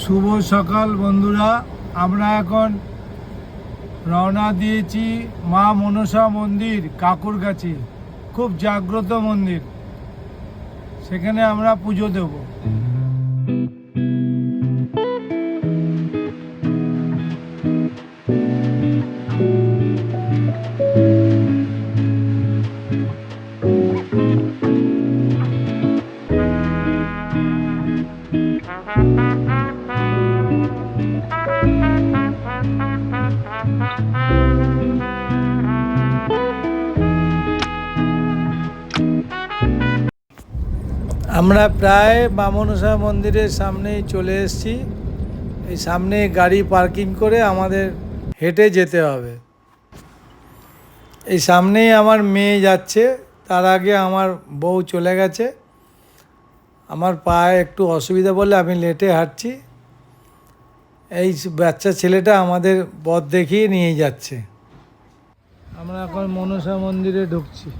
শুভ সকাল বন্ধুরা, আমরা এখন রওনা দিয়েছি মা মনসা মন্দির কাকুর কাছে। খুব জাগ্রত মন্দির, সেখানে আমরা পুজো দেব। আমরা প্রায় মা মনসা মন্দিরের সামনেই চলে এসেছি। এই সামনে গাড়ি পার্কিং করে আমাদের হেঁটে যেতে হবে। এই সামনেই আমার মেয়ে যাচ্ছে, তার আগে আমার বউ চলে গেছে। আমার পায়ে একটু অসুবিধা বলে আমি লেটে হাঁটছি। এই বাচ্চা ছেলেটা আমাদের পথ দেখিয়ে নিয়ে যাচ্ছে। আমরা এখন মনসা মন্দিরে ঢুকছি।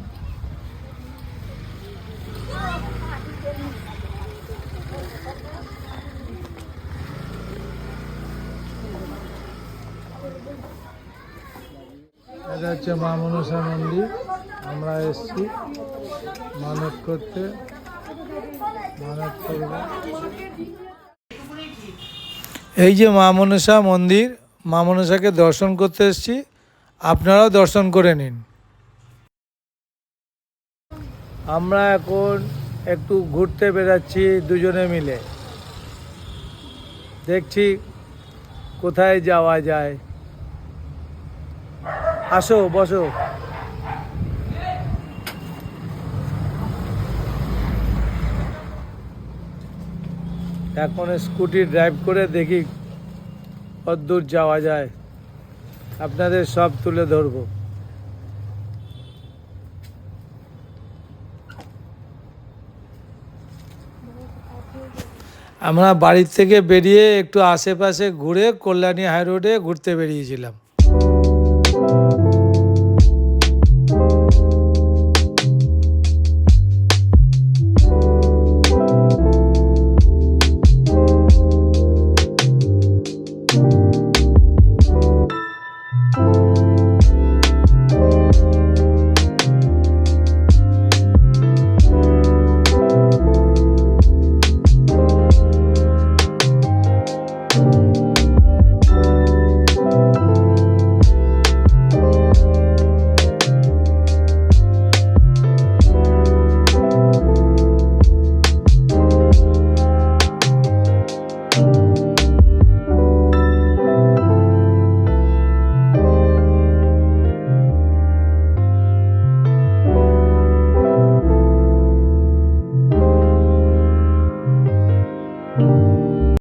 এটা হচ্ছে মা মনসা মন্দির। আমরা এসেছি মানত করতে, মানত করব। এই যে মা মনসা মন্দির, মা মনসাকে দর্শন করতে এসেছি, আপনারাও দর্শন করে নিন। আমরা এখন একটু ঘুরতে বেরাচ্ছি দুজনে মিলে, দেখছি কোথায় যাওয়া যায়। আসো, বসো। এখন স্কুটি ড্রাইভ করে দেখি কত দূর যাওয়া যায়, আপনাদের সব তুলে ধরবো। আমরা বাড়ির থেকে বেরিয়ে একটু আশেপাশে ঘুরে কল্যাণী হাই রোডে ঘুরতে বেরিয়েছিলাম।